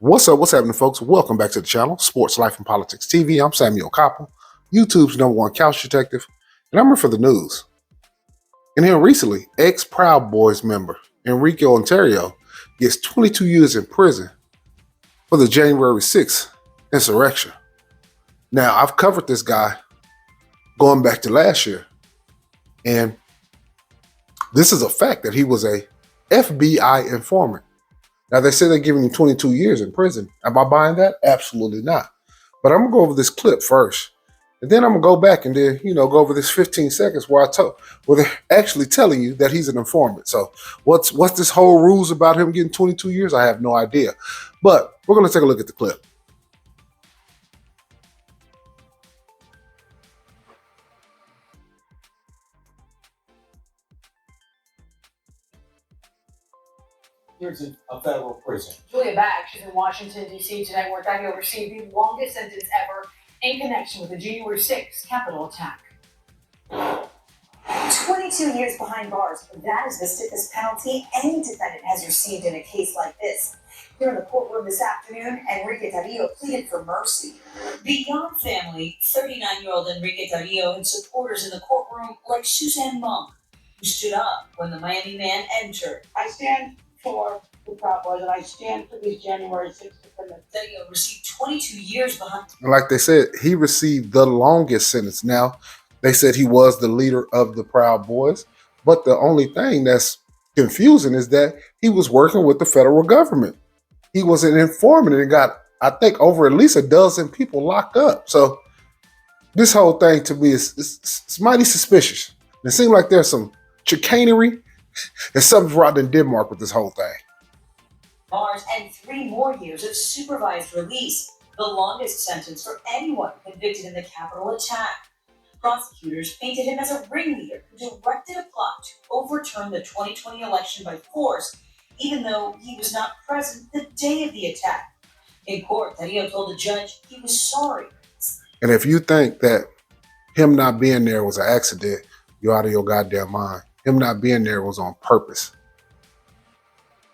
What's up? What's happening, folks? Welcome back to the channel, Sports Life and Politics TV. I'm Samuel Koppel, YouTube's #1 couch detective, and I'm here for the news. And here recently, ex-Proud Boys member Enrique Tarrio gets 22 years in prison for the January 6th insurrection. Now, I've covered this guy going back to last year, and this is a fact that he was a FBI informant. Now, they say they're giving him 22 years in prison. Am I buying that? Absolutely not. But I'm going to go over this clip first. And then I'm going to go back and then, go over this 15 seconds where they're actually telling you that he's an informant. So what's this whole ruse about him getting 22 years? I have no idea. But we're going to take a look at the clip. Years in a federal prison. Julia Bag, she's in Washington, D.C. tonight, where Tarrio received the longest sentence ever in connection with the January 6th Capitol attack. 22 years behind bars. That is the stiffest penalty any defendant has received in a case like this. Here in the courtroom this afternoon, Enrique Tarrio pleaded for mercy. Beyond family, 39-year-old Enrique Tarrio had supporters in the courtroom like Suzanne Monk, who stood up when the Miami man entered. I stand for the Proud Boys, and I stand for these January 6th defendants. Tarrio received 22 years behind. And like they said, he received the longest sentence. Now, they said he was the leader of the Proud Boys, but the only thing that's confusing is that he was working with the federal government. He was an informant and got, I think, over at least a dozen people locked up. So this whole thing to me is mighty suspicious. It seems like there's some chicanery and something's rotten in Denmark with this whole thing. Bars and 3 more years of supervised release, the longest sentence for anyone convicted in the Capitol attack. Prosecutors painted him as a ringleader who directed a plot to overturn the 2020 election by force, even though he was not present the day of the attack. In court, Tarrio told the judge he was sorry. And if you think that him not being there was an accident, you're out of your goddamn mind. Him not being there was on purpose.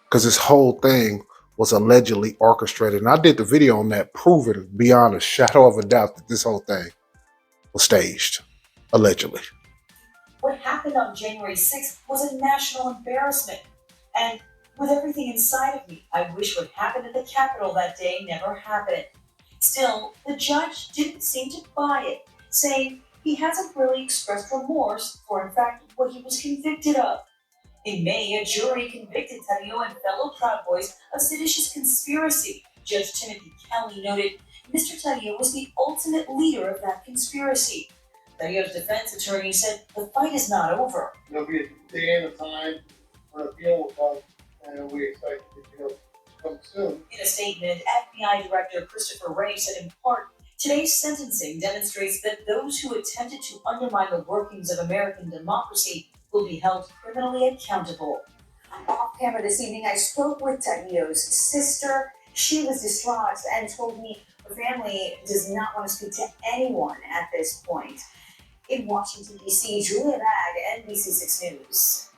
Because this whole thing was allegedly orchestrated. And I did the video on that, proving beyond a shadow of a doubt that this whole thing was staged, allegedly. What happened on January 6th was a national embarrassment. And with everything inside of me, I wish what happened at the Capitol that day never happened. Still, the judge didn't seem to buy it, saying he hasn't really expressed remorse for, in fact, what he was convicted of. In May, a jury convicted Tarrio and fellow Proud Boys of seditious conspiracy. Judge Timothy Kelly noted Mr. Tarrio was the ultimate leader of that conspiracy. Tarrio's defense attorney said the fight is not over. There'll be a day and a time when appeal will come, and we expect the appeal to come soon. In a statement, FBI Director Christopher Wray said in part, today's sentencing demonstrates that those who attempted to undermine the workings of American democracy will be held criminally accountable. Off camera this evening, I spoke with Tarrio's sister. She was distraught and told me her family does not want to speak to anyone at this point. In Washington, D.C., Julia Bag, NBC6 News.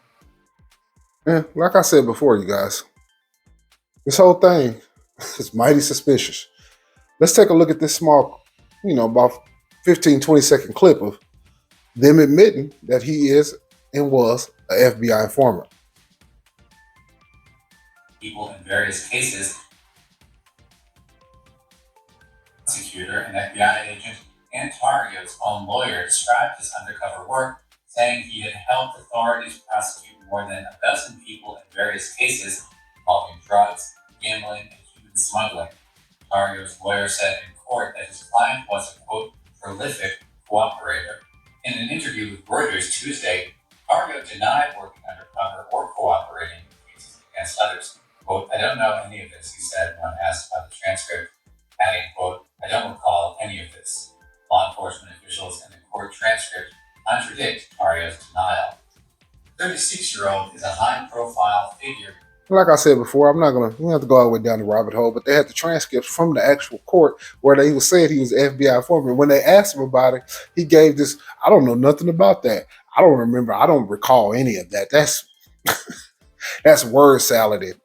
Yeah, like I said before, you guys, this whole thing is mighty suspicious. Let's take a look at this small, about 15, 20-second clip of them admitting that he is and was an FBI informant. People in various cases, prosecutor, an FBI agent, and Tarrio's own lawyer described his undercover work, saying he had helped authorities prosecute more than a dozen people in various cases involving drugs, gambling, and human smuggling. Tarrio's lawyer said in court that his client was a, quote, prolific cooperator. In an interview with Reuters Tuesday, Tarrio denied working undercover or cooperating in cases against others. Quote, I don't know any of this, he said when asked about the transcript, adding, quote, I don't recall any of this. Law enforcement officials in the court transcript contradict Tarrio's denial. The 36-year-old is a high-profile figure. Like I said before, we don't have to go all the way down the rabbit hole, but they had the transcripts from the actual court where they was saying he was an FBI informant. When they asked him about it, he gave this, I don't know nothing about that. I don't remember. I don't recall any of that. That's word salad.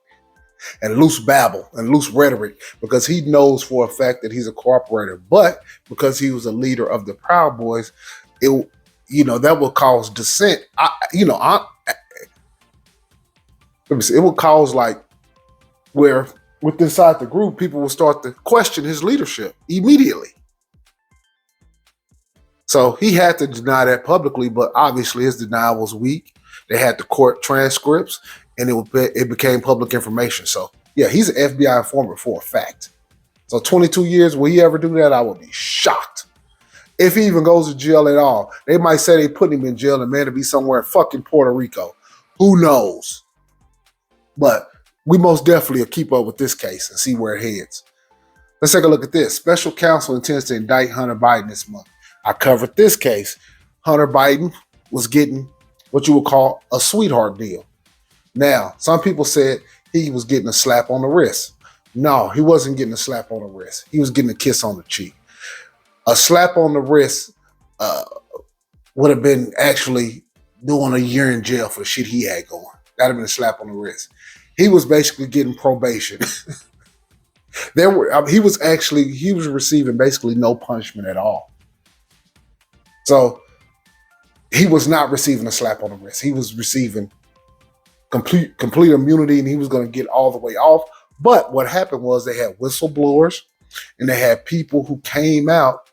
and loose babble and loose rhetoric because he knows for a fact that he's a cooperator. But because he was a leader of the Proud Boys, it that will cause dissent. Let me see, it will cause like where within inside the group people will start to question his leadership immediately. So he had to deny that publicly, but obviously his denial was weak. They had the court transcripts, and it became public information. So yeah, he's an FBI informant for a fact. So 22 years, will he ever do that? I would be shocked. If he even goes to jail at all. They might say they put him in jail and man to be somewhere in fucking Puerto Rico. Who knows? But we most definitely will keep up with this case and see where it heads. Let's take a look at this. Special counsel intends to indict Hunter Biden this month. I covered this case. Hunter Biden was getting what you would call a sweetheart deal. Now, some people said he was getting a slap on the wrist. No, he wasn't getting a slap on the wrist. He was getting a kiss on the cheek. A slap on the wrist would have been actually doing a year in jail for the shit he had going. That'd have been a slap on the wrist. He was basically getting probation. He was receiving basically no punishment at all. So he was not receiving a slap on the wrist. He was receiving complete immunity, and he was going to get all the way off. But what happened was they had whistleblowers, and they had people who came out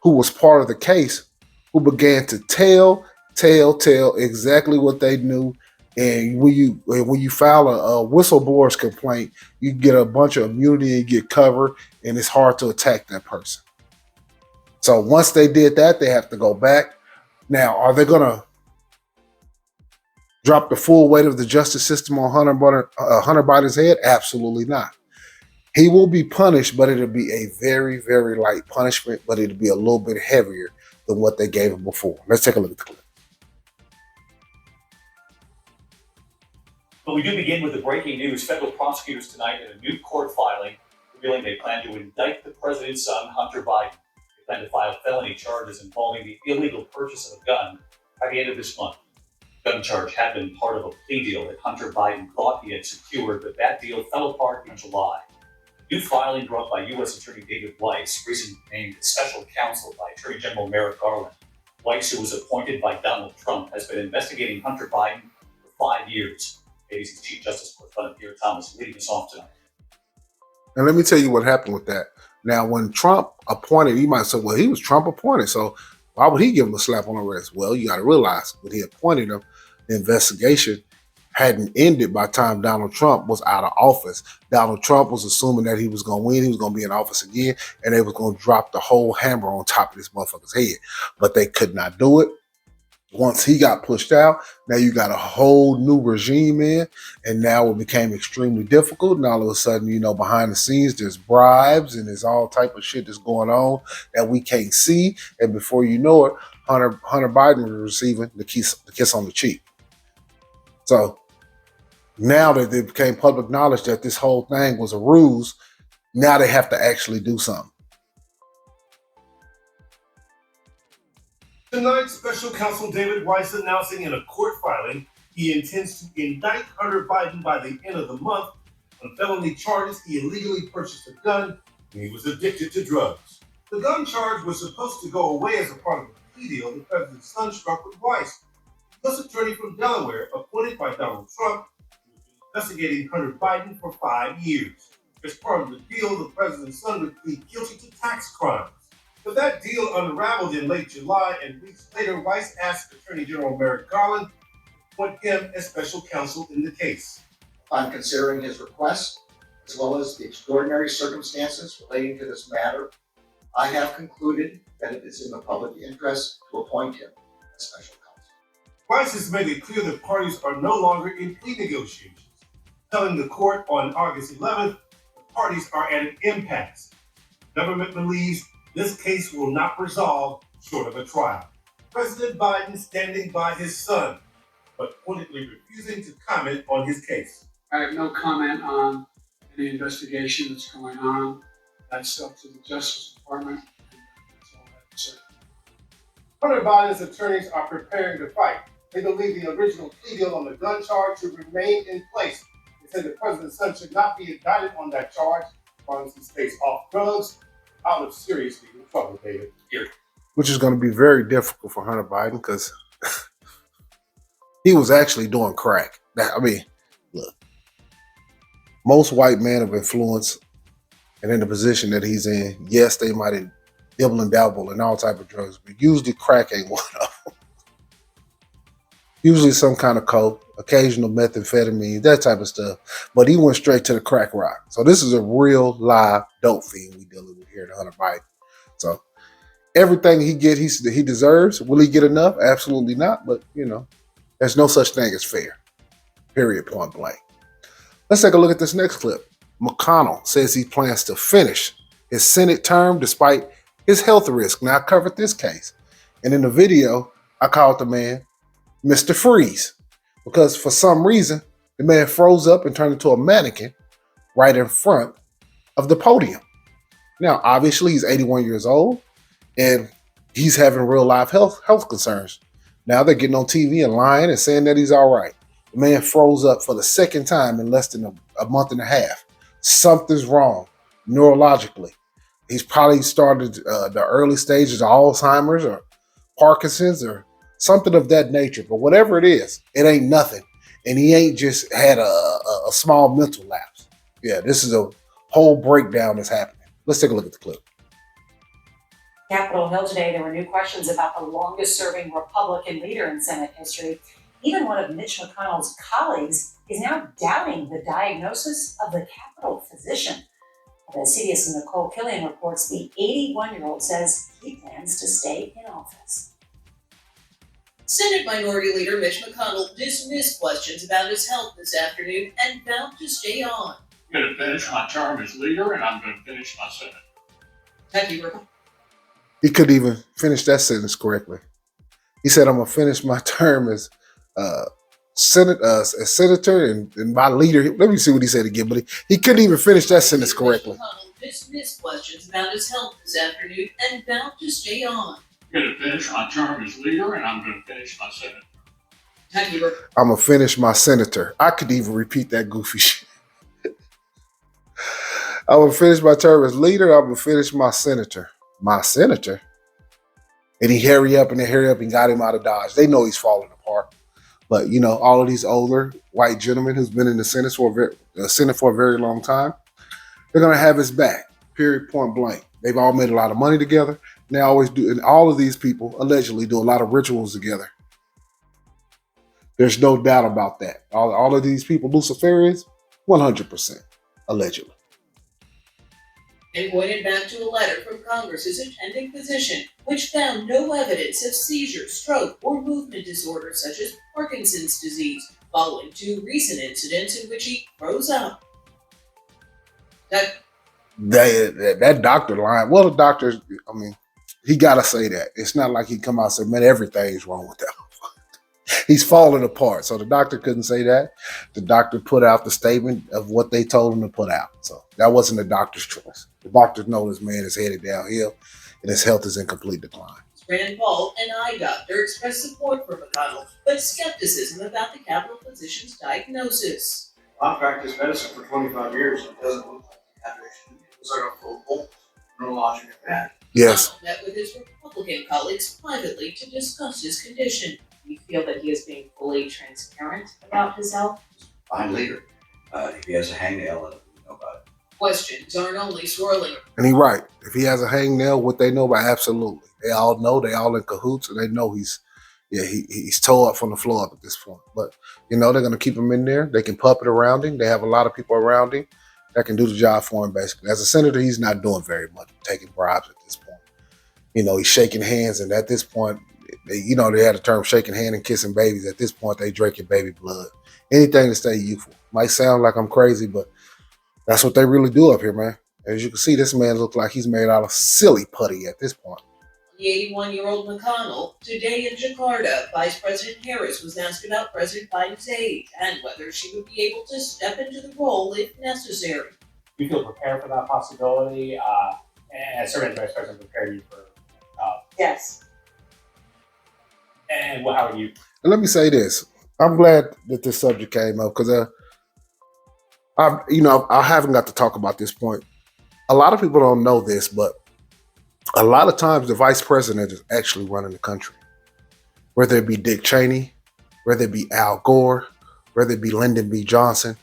who was part of the case, who began to tell exactly what they knew. And when you file a whistleblower's complaint, you get a bunch of immunity and you get covered, and it's hard to attack that person. So once they did that, they have to go back. Now, are they going to drop the full weight of the justice system on Hunter Biden's head? Absolutely not. He will be punished, but it'll be a very, very light punishment, but it'll be a little bit heavier than what they gave him before. Let's take a look at the clip. But we do begin with the breaking news. Federal prosecutors tonight in a new court filing revealing they plan to indict the president's son, Hunter Biden. They plan to file felony charges involving the illegal purchase of a gun by the end of this month. The gun charge had been part of a plea deal that Hunter Biden thought he had secured, but that deal fell apart in July. The new filing brought by U.S. Attorney David Weiss, recently named special counsel by Attorney General Merrick Garland. Weiss, who was appointed by Donald Trump, has been investigating Hunter Biden for 5 years. ABC's Chief Justice Correspondent Pierre Thomas leading us off tonight. And let me tell you what happened with that. Now, when Trump appointed, you might say, well, he was Trump appointed, so why would he give him a slap on the wrist? Well, you got to realize when he appointed him, the investigation hadn't ended by the time Donald Trump was out of office. Donald Trump was assuming that he was going to win, he was going to be in office again, and they was going to drop the whole hammer on top of this motherfucker's head. But they could not do it. Once he got pushed out, now you got a whole new regime in, and now it became extremely difficult. And all of a sudden, behind the scenes, there's bribes and there's all type of shit that's going on that we can't see. And before you know it, Hunter Biden was receiving the kiss on the cheek. So now that it became public knowledge that this whole thing was a ruse, now they have to actually do something. Tonight, Special Counsel David Weiss announcing in a court filing he intends to indict Hunter Biden by the end of the month on felony charges he illegally purchased a gun when he was addicted to drugs. The gun charge was supposed to go away as a part of a plea deal the president's son struck with Weiss, a U.S. attorney from Delaware appointed by Donald Trump, who has been investigating Hunter Biden for 5 years. As part of the deal, the president's son would plead guilty to tax crimes. But that deal unraveled in late July, and weeks later, Weiss asked Attorney General Merrick Garland to appoint him as special counsel in the case. On considering his request, as well as the extraordinary circumstances relating to this matter, I have concluded that it is in the public interest to appoint him as special counsel. Weiss has made it clear that parties are no longer in plea negotiations, telling the court on August 11th the parties are at an impasse. The government believes this case will not resolve short of a trial. President Biden standing by his son, but pointedly refusing to comment on his case. I have no comment on any investigation that's going on. That's up to the Justice Department. That's all I have to say. Hunter Biden's attorneys are preparing to fight. They believe the original plea deal on the gun charge should remain in place They said the president's son should not be indicted on that charge as long as he stays off drugs. I'll live seriously in trouble, David. Here. Which is going to be very difficult for Hunter Biden because he was actually doing crack. I mean, look, most white men of influence and in the position that he's in, yes, they might have dibble and dabble and all type of drugs, but usually crack ain't one of them. Usually some kind of coke, occasional methamphetamine, that type of stuff. But he went straight to the crack rock. So this is a real live dope fiend we dealing with here at Hunter Biden. So everything he deserves. Will he get enough? Absolutely not. But, there's no such thing as fair. Period, point blank. Let's take a look at this next clip. McConnell says he plans to finish his Senate term despite his health risk. Now, I covered this case. And in the video, I called the man Mr. Freeze because for some reason, the man froze up and turned into a mannequin right in front of the podium. Now, obviously, he's 81 years old and he's having real life health concerns. Now they're getting on TV and lying and saying that he's all right. The man froze up for the second time in less than a month and a half. Something's wrong neurologically. He's probably started the early stages of Alzheimer's or Parkinson's or something of that nature. But whatever it is, it ain't nothing. And he ain't just had a small mental lapse. Yeah, this is a whole breakdown that's happening. Let's take a look at the clip. Capitol Hill today, there were new questions about the longest-serving Republican leader in Senate history. Even one of Mitch McConnell's colleagues is now doubting the diagnosis of the Capitol physician. The CBS's Nicole Killian reports the 81-year-old says he plans to stay in office. Senate Minority Leader Mitch McConnell dismissed questions about his health this afternoon and vowed to stay on. I'm going to finish my term as leader, and I'm going to finish my Senate. Thank you, He couldn't even finish that sentence correctly. He said, I'm going to finish my term as senator and my leader. Let me see what he said again, but he couldn't even finish that sentence correctly. McConnell dismissed questions about his health this afternoon and vowed to stay on. I'm going to finish my term as leader, and I'm going to finish my Senate. Thank you, I'm going to finish my senator. I could even repeat that goofy shit. I'm going to finish my term as leader. I'm going to finish my senator. My senator? And he hurry up and got him out of Dodge. They know he's falling apart. But, all of these older white gentlemen who's been in the Senate for a very long time, they're going to have his back, period, point blank. They've all made a lot of money together. And they always do. And all of these people allegedly do a lot of rituals together. There's no doubt about that. All of these people, Luciferians, 100%, allegedly. And pointed back to a letter from Congress's attending physician, which found no evidence of seizure, stroke, or movement disorders such as Parkinson's disease, following 2 recent incidents in which he froze up. That doctor line. Well, the doctor, he got to say that. It's not like he come out and say, man, everything's wrong with that. He's falling apart. So the doctor couldn't say that. The doctor put out the statement of what they told him to put out. So that wasn't the doctor's choice. The doctors know this man is headed downhill and his health is in complete decline. Rand Paul, an eye doctor, expressed support for McConnell, but skepticism about the Capitol physician's diagnosis. I practiced medicine for 25 years. It doesn't look like dehydration. It was like a focal neurologic attack. Yes. McConnell met with his Republican colleagues privately to discuss his condition. Do you feel that he is being fully transparent about his health? Fine leader. If he has a hangnail, let him know about it. Questions aren't only swirling. And he's right. If he has a hangnail, what they know about, absolutely. They all know, they all in cahoots, and they know he's toe up from the floor up at this point. But, they're going to keep him in there. They can puppet around him. They have a lot of people around him that can do the job for him, basically. As a senator, he's not doing very much, taking bribes at this point. He's shaking hands, and at this point, they had a term shaking hand and kissing babies. At this point, they drinking baby blood. Anything to stay youthful. Might sound like I'm crazy, but that's what they really do up here, man. As you can see, this man looks like he's made out of silly putty at this point. The 81-year-old McConnell, today in Jakarta, Vice President Harris was asked about President Biden's age and whether she would be able to step into the role if necessary. Do you feel prepared for that possibility? And serving as Vice President prepared you for Yes. And how are you? And let me say this. I'm glad that this subject came up because I haven't got to talk about this point. A lot of people don't know this, but a lot of times the vice president is actually running the country. Whether it be Dick Cheney, whether it be Al Gore, whether it be Lyndon B. Johnson,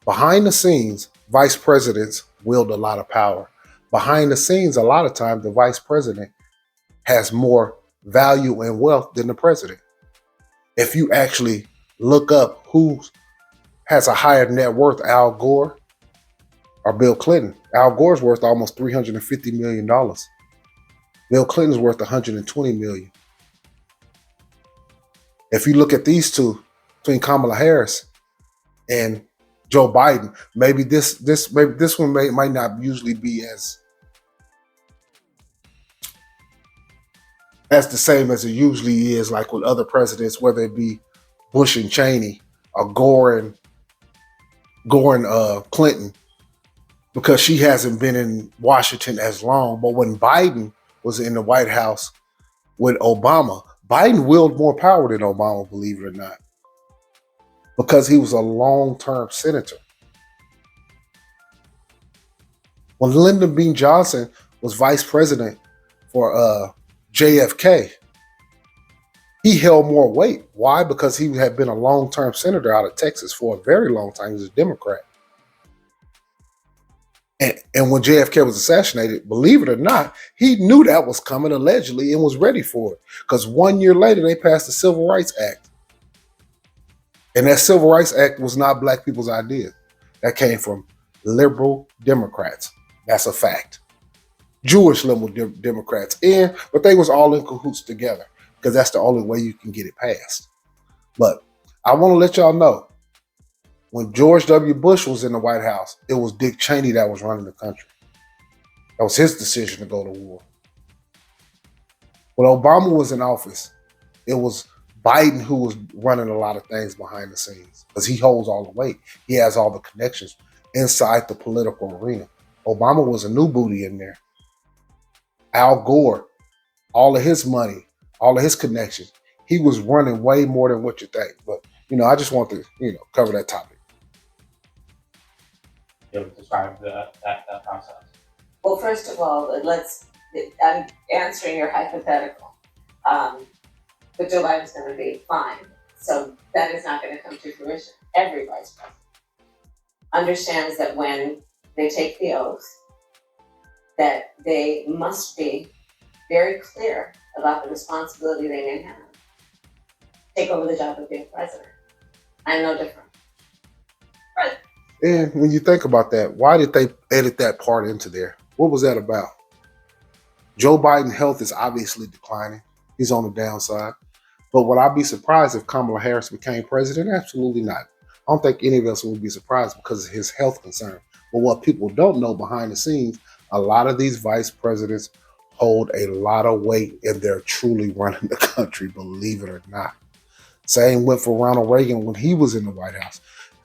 behind the scenes, vice presidents wield a lot of power. Behind the scenes, a lot of times the vice president has more value and wealth than the president. If you actually look up who has a higher net worth, Al Gore or Bill Clinton. Al Gore's worth almost $350 million. Bill Clinton's worth $120 million. If you look at these two, between Kamala Harris and Joe Biden, maybe this one might not usually be as the same as it usually is, like with other presidents, whether it be Bush and Cheney or Gore and Clinton, because she hasn't been in Washington as long. But when Biden was in the White House with Obama, Biden wielded more power than Obama, believe it or not, because he was a long-term senator. When Lyndon B. Johnson was vice president for JFK, he held more weight. Why? Because he had been a long-term senator out of Texas for a very long time. He was a Democrat. And when JFK was assassinated, believe it or not, he knew that was coming allegedly and was ready for it. Because 1 year later, they passed the Civil Rights Act. And that Civil Rights Act was not black people's idea. That came from liberal Democrats. That's a fact. Jewish liberal Democrats. But they was all in cahoots together, because that's the only way you can get it passed. But I want to let y'all know, when George W. Bush was in the White House, it was Dick Cheney that was running the country. That was his decision to go to war. When Obama was in office, it was Biden who was running a lot of things behind the scenes, because he holds all the weight. He has all the connections inside the political arena. Obama was a new booty in there. Al Gore, all of his money, all of his connections, he was running way more than what you think. But, I just want to, cover that topic. Describe that process. Well, first of all, I'm answering your hypothetical. But Joe Biden's going to be fine. So that is not going to come to fruition. Every vice president understands that when they take the oath, that they must be very clear about the responsibility they may have. Take over the job of being president. I'm no different. Right. And when you think about that, why did they edit that part into there? What was that about? Joe Biden's health is obviously declining. He's on the downside. But would I be surprised if Kamala Harris became president? Absolutely not. I don't think any of us would be surprised because of his health concern. But what people don't know behind the scenes, a lot of these vice presidents hold a lot of weight and they're truly running the country, believe it or not. Same went for Ronald Reagan when he was in the White House.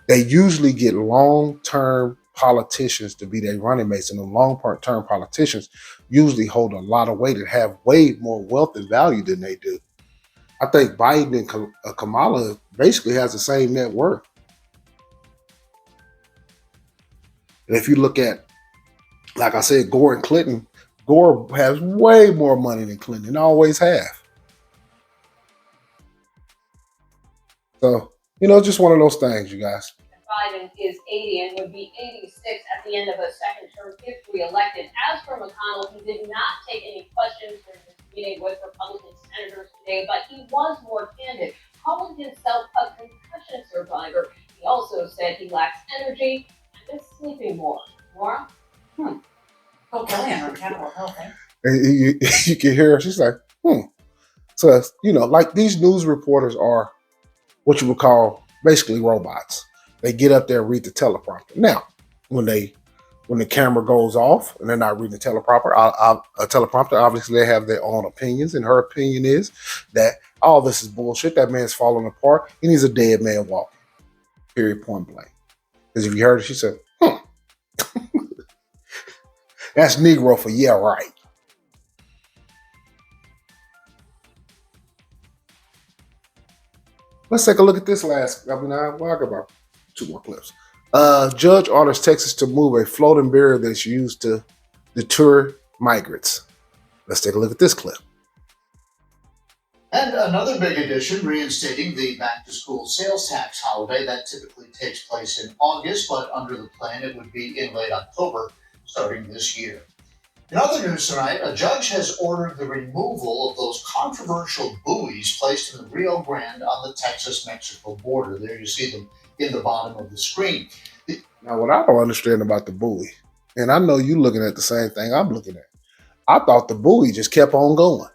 They usually get long-term politicians to be their running mates, and the long-term politicians usually hold a lot of weight and have way more wealth and value than they do. I think Biden and Kamala basically has the same net worth. And if you look at, like I said, Gore and Clinton, Gore has way more money than Clinton, and always have. So, just one of those things, you guys. Biden is 80 and would be 86 at the end of a second term if reelected. As for McConnell, he did not take any questions during his meeting with Republican senators today, but he was more candid, calling himself a concussion survivor. He also said he lacks energy and is sleeping more. Maura? Oh, Kellyanne on Capitol Hill, right? And you can hear her, she's like, So, like these news reporters are what you would call basically robots. They get up there and read the teleprompter. Now, when the camera goes off and they're not reading the teleprompter, obviously they have their own opinions. And her opinion is that all this is bullshit. That man's falling apart and he's a dead man walking. Period, point blank. Because if you heard her, she said, That's Negro for yeah, right. Let's take a look at this last. I'll talk about 2 more clips. Judge orders Texas to move a floating barrier that's used to deter migrants. Let's take a look at this clip. And another big addition, reinstating the back-to-school sales tax holiday that typically takes place in August, but under the plan it would be in late October starting this year. In other news tonight, a judge has ordered the removal of those controversial buoys placed in the Rio Grande on the Texas-Mexico border. There you see them in the bottom of the screen. Now, what I don't understand about the buoy, and I know you're looking at the same thing I'm looking at, I thought the buoy just kept on going.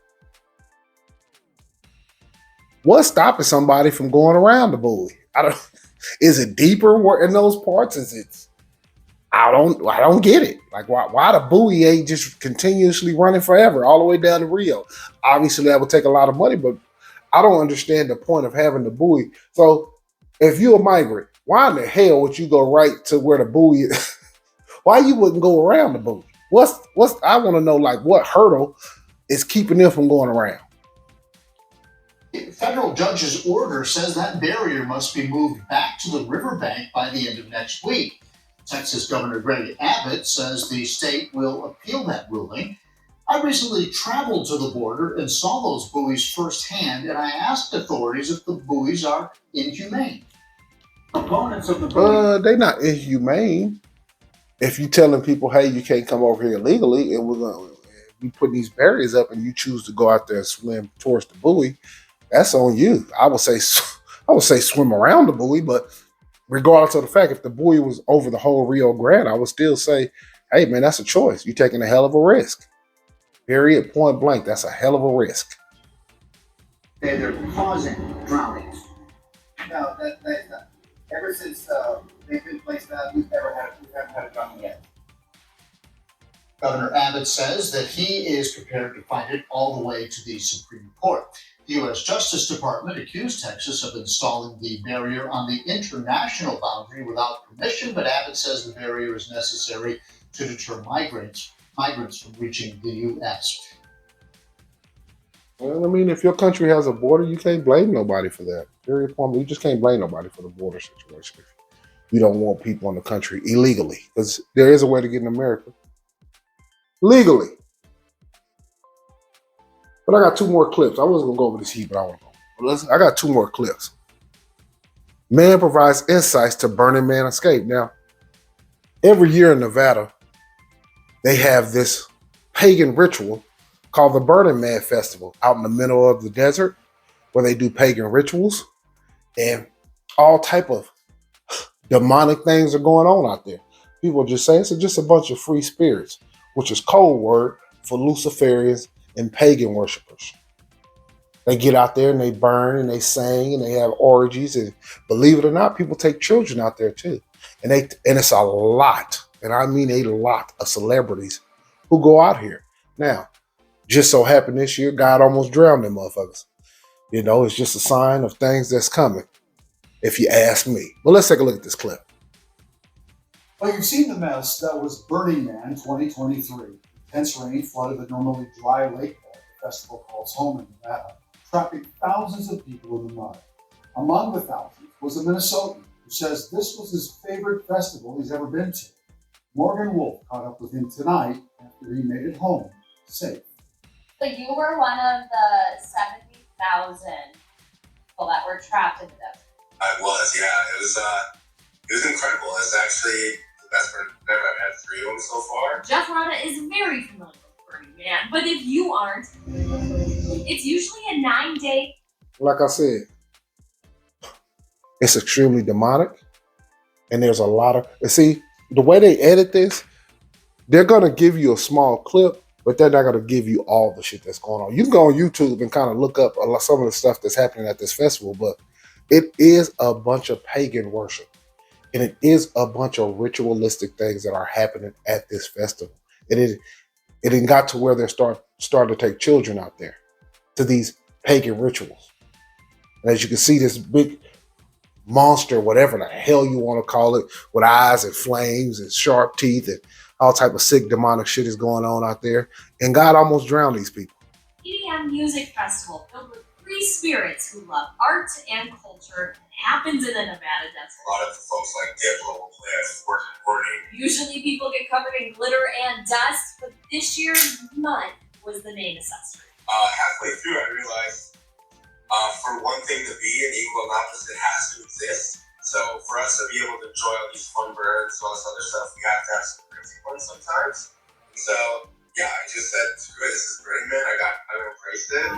What's stopping somebody from going around the buoy? Is it deeper in those parts? I don't get it. Like why the buoy ain't just continuously running forever all the way down to Rio? Obviously that would take a lot of money, but I don't understand the point of having the buoy. So if you're a migrant, why in the hell would you go right to where the buoy is? Why you wouldn't go around the buoy? I want to know, like, what hurdle is keeping them from going around? Federal judge's order says that barrier must be moved back to the riverbank by the end of next week. Texas Governor Greg Abbott says the state will appeal that ruling. I recently traveled to the border and saw those buoys firsthand, and I asked authorities if the buoys are inhumane. Proponents of the buoy. They're not inhumane. If you're telling people, hey, you can't come over here illegally, and we put these barriers up, and you choose to go out there and swim towards the buoy, that's on you. I would say swim around the buoy, but regardless of the fact, if the buoy was over the whole Rio Grande, I would still say, hey, man, that's a choice. You're taking a hell of a risk. Period, point blank. That's a hell of a risk. They're causing drownings. No, that's not. Ever since they've been placed out, we haven't had a drowning yet. Governor Abbott says that he is prepared to fight it all the way to the Supreme Court. The U.S. Justice Department accused Texas of installing the barrier on the international boundary without permission, but Abbott says the barrier is necessary to deter migrants from reaching the U.S. Well, I mean, if your country has a border, you can't blame nobody for that. Period. You just can't blame nobody for the border situation. You don't want people in the country illegally, because there is a way to get in America legally. But I got two more clips. I wasn't going to go over this heat, but I want to go. I got two more clips. Man provides insights to Burning Man escape. Now, every year in Nevada, they have this pagan ritual called the Burning Man Festival out in the middle of the desert, where they do pagan rituals and all type of demonic things are going on out there. People just say it's just a bunch of free spirits, which is code word for Luciferians and pagan worshipers. They get out there and they burn and they sing and they have orgies, and believe it or not, people take children out there too. And it's a lot, and I mean a lot of celebrities who go out here. Now, just so happened this year, God almost drowned them motherfuckers. You know, it's just a sign of things that's coming, if you ask me. But let's take a look at this clip. Well, you've seen the mess that was Burning Man 2023. Intense rain flooded the normally dry lake bed the festival calls home in Nevada, trapping thousands of people in the mud. Among the thousands was a Minnesotan who says this was his favorite festival he's ever been to. Morgan Wolf caught up with him tonight after he made it home safe. So you were one of the 70,000 people that were trapped in the desert. I was, yeah. It was incredible. It's actually the best Burning Man. I've had 3 of them so far. Jeff Rada is very familiar with Burning Man, but if you aren't, it's usually a 9-day. Like I said, it's extremely demonic, and there's a lot of. See, the way they edit this, they're gonna give you a small clip, but they're not gonna give you all the shit that's going on. You can go on YouTube and kind of look up some of the stuff that's happening at this festival, but it is a bunch of pagan worship. And it is a bunch of ritualistic things that are happening at this festival. It got to where they're starting to take children out there to these pagan rituals. And as you can see, this big monster, whatever the hell you want to call it, with eyes and flames and sharp teeth and all type of sick demonic shit is going on out there. And God almost drowned these people. EDM music festival filled with Free spirits who love art and culture. It happens in the Nevada desert. A lot of the folks like Diplo will play at 4:40. Usually people get covered in glitter and dust, but this year, mud was the main accessory. Halfway through, I realized for one thing to be an equal and opposite has to exist. So for us to be able to enjoy all these fun burns, all this other stuff, we have to have some crazy fun sometimes. And so yeah, I just said, screw it, this is Burning Man. I embraced it.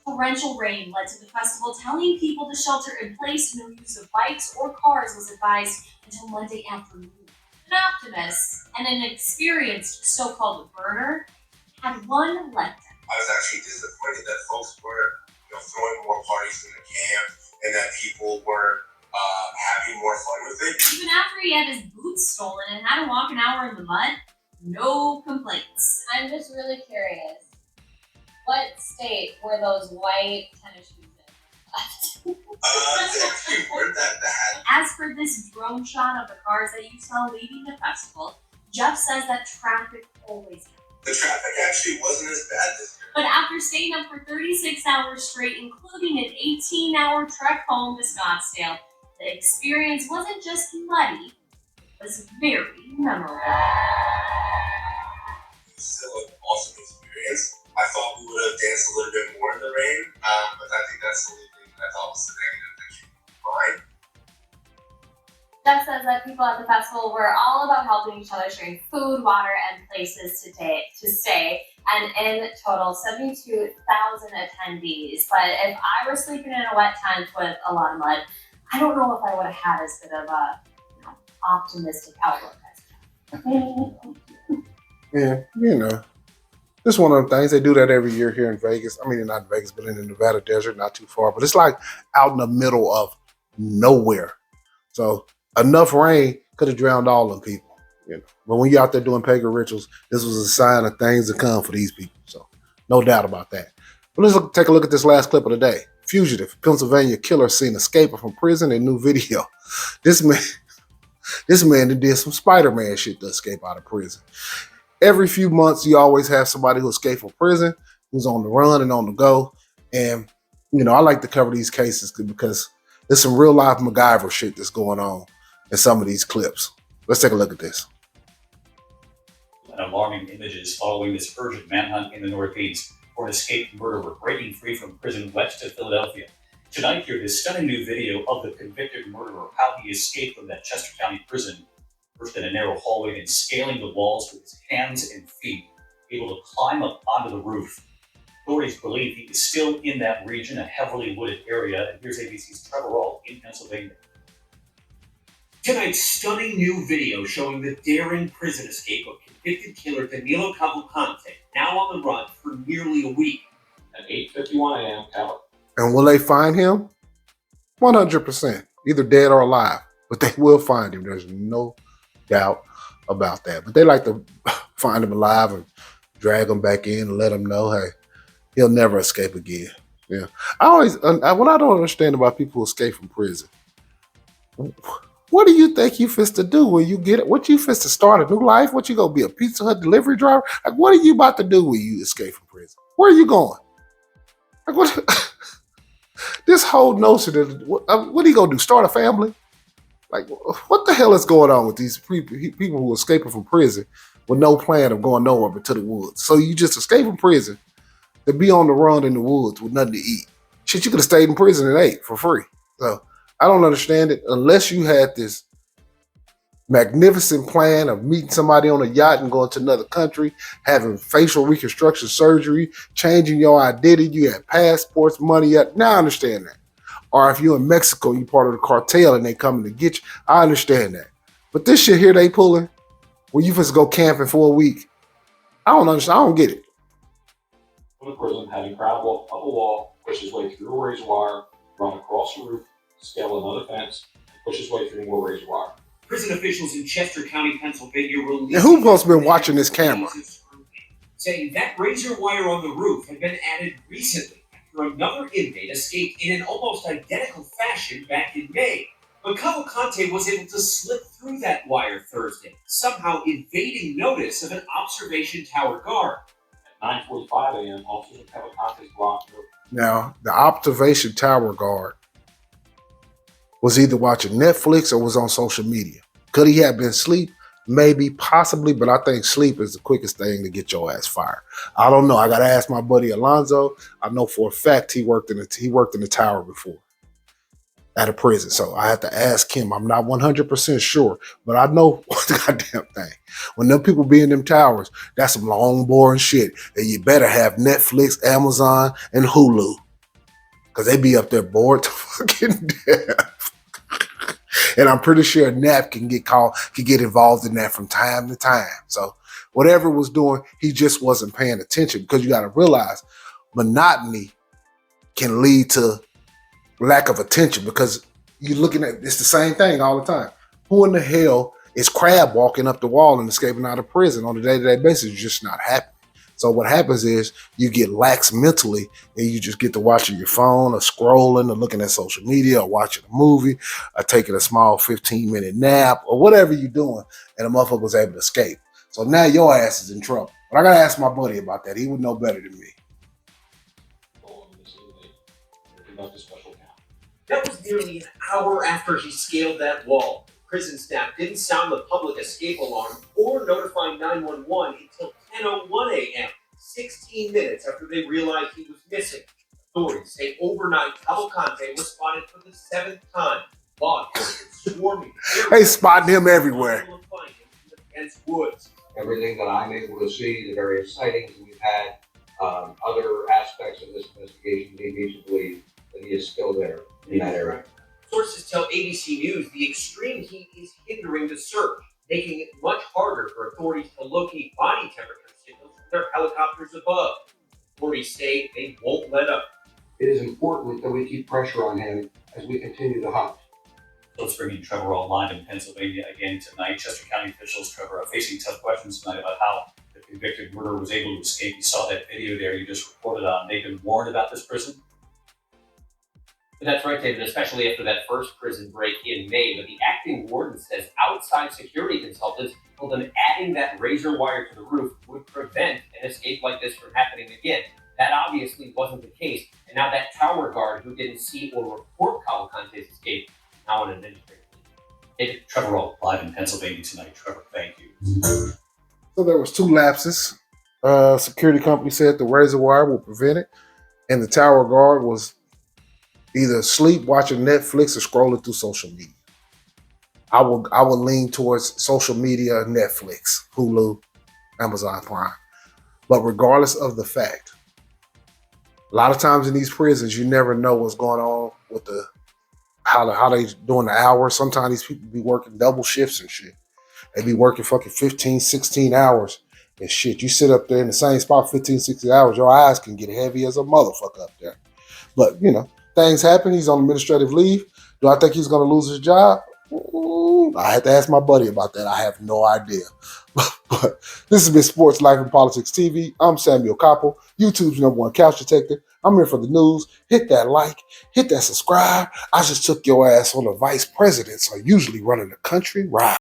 Torrential rain led to the festival telling people to shelter in place. No use of bikes or cars was advised until Monday afternoon. An optimist and an experienced so-called burner had one letdown. I was actually disappointed that folks were, throwing more parties in the camp and that people were having more fun with it. Even after he had his boots stolen and had to walk an hour in the mud, no complaints. I'm just really curious. What state were those white tennis shoes in? They actually weren't that bad. As for this drone shot of the cars that you saw leaving the festival, Jeff says that traffic always happens. The traffic actually wasn't as bad this year. But after staying up for 36 hours straight, including an 18-hour trek home to Scottsdale, the experience wasn't just muddy, it was very memorable. It was still an awesome experience. I thought we would have danced a little bit more in the rain, but I think that's the only thing that I thought was the negative that came to mind. Jeff says that people at the festival were all about helping each other, sharing food, water, and places to stay. And in total, 72,000 attendees. But if I were sleeping in a wet tent with a lot of mud, I don't know if I would have had as good of a optimistic outlook as Jeff. Yeah, it's one of the things. They do that every year here in Vegas. I mean, not in Vegas, but in the Nevada desert, not too far. But it's like out in the middle of nowhere. So enough rain could have drowned all them people. But when you're out there doing pagan rituals, this was a sign of things to come for these people. So no doubt about that. But let's take a look at this last clip of the day. Fugitive, Pennsylvania killer seen escaping from prison in new video. This man did some Spider-Man shit to escape out of prison. Every few months, you always have somebody who escaped from prison, who's on the run and on the go. And, I like to cover these cases because there's some real life MacGyver shit that's going on in some of these clips. Let's take a look at this. Alarming images following this urgent manhunt in the Northeast for an escaped murderer breaking free from prison west of Philadelphia. Tonight, here this stunning new video of the convicted murderer, how he escaped from that Chester County prison, first in a narrow hallway, then scaling the walls with his hands and feet, able to climb up onto the roof. Authorities believe he is still in that region, a heavily wooded area, and here's ABC's Trevor Rawl in Pennsylvania. Tonight's stunning new video showing the daring prison escape of convicted killer Danilo Cavalcante, now on the run for nearly a week. At 8:51 a.m., Cal. And will they find him? 100%. Either dead or alive. But they will find him. There's no doubt about that. But they like to find him alive and drag him back in and let him know, hey, he'll never escape again. Yeah. What I don't understand about people who escape from prison, what do you think you fist to do when you get it? What you fist to start a new life? What you gonna be, a Pizza Hut delivery driver? Like, what are you about to do when you escape from prison? Where are you going? Like, what? This whole notion that what are you gonna do? Start a family? Like, what the hell is going on with these people who are escaping from prison with no plan of going nowhere but to the woods? So you just escape from prison to be on the run in the woods with nothing to eat. Shit, you could have stayed in prison and ate for free. So I don't understand it unless you had this magnificent plan of meeting somebody on a yacht and going to another country, having facial reconstruction surgery, changing your identity, you had passports, money. Now I understand that. Or if you're in Mexico, you're part of the cartel and they coming to get you, I understand that. But this shit here they pulling, where you just go camping for a week, I don't understand. I don't get it. From the prison, had to crowd walk up a wall, push his way through a razor wire, run across the roof, scale another fence, and push his way through more razor wire. Prison officials in Chester County, Pennsylvania released... And who's supposed to been watching this camera? Saying that razor wire on the roof had been added recently after another inmate escaped in an almost identical fashion back in May. But Cavalcante was able to slip through that wire Thursday, somehow evading notice of an observation tower guard. At 9:45 a.m., officers of Cavalcante's block were Now, the observation tower guard was either watching Netflix or was on social media. Could he have been asleep? Maybe, possibly, but I think sleep is the quickest thing to get your ass fired. I don't know. I gotta ask my buddy Alonzo. I know for a fact he worked in the tower before at a prison, so I have to ask him. I'm not 100% sure, but I know the goddamn thing. When them people be in them towers, that's some long, boring shit, and you better have Netflix, Amazon, and Hulu, because they be up there bored to fucking death. And I'm pretty sure Nap can get involved in that from time to time. So whatever was doing, he just wasn't paying attention, because you got to realize monotony can lead to lack of attention, because you're looking at it's the same thing all the time. Who in the hell is crab walking up the wall and escaping out of prison on a day-to-day basis? It's just not happening. So what happens is you get lax mentally, and you just get to watching your phone or scrolling or looking at social media or watching a movie or taking a small 15-minute nap or whatever you're doing, and the motherfucker was able to escape. So now your ass is in trouble. But I gotta ask my buddy about that. He would know better than me. conduct a special count. That was nearly an hour after he scaled that wall. Prison staff didn't sound the public escape alarm or notify 911 until 10:01 a.m., 16 minutes after they realized he was missing. Authorities say overnight Cavalcante was spotted for the 7th time. Law enforcement swarming. They spotting him everywhere. Dense woods. Everything that I'm able to see, the various sightings we've had, other aspects of this investigation lead me to believe that he is still there in that area. Sources tell ABC News the extreme heat is hindering the search, making it much harder for authorities to locate body temperature signals from their helicopters above. Authorities say they won't let up. It is important that we keep pressure on him as we continue the hunt. Let's bring in Trevor online in Pennsylvania again tonight. Chester County officials, Trevor, are facing tough questions tonight about how the convicted murderer was able to escape. You saw that video there you just reported on. They've been warned about this prison. That's right, David, especially after that first prison break in May. But the acting warden says outside security consultants told them adding that razor wire to the roof would prevent an escape like this from happening again. That obviously wasn't the case. And now that tower guard who didn't see or report Cavalcante's escape now an administrator. David, Trevor Roll, live in Pennsylvania tonight. Trevor, thank you. So there was 2 lapses. Security company said the razor wire will prevent it, and the tower guard was either asleep watching Netflix or scrolling through social media. I will lean towards social media, Netflix, Hulu, Amazon Prime. But regardless of the fact, a lot of times in these prisons, you never know what's going on with how they doing the hours. Sometimes these people be working double shifts and shit. They be working fucking 15, 16 hours and shit. You sit up there in the same spot 15, 16 hours, your eyes can get heavy as a motherfucker up there. But, things happen. He's on administrative leave. Do I think he's going to lose his job? I had to ask my buddy about that. I have no idea. But this has been Sports Life and Politics TV. I'm Samuel Koppel, YouTube's #1 couch detective. I'm here for the news. Hit that like, hit that subscribe. I just took your ass on a vice president, so usually running the country right.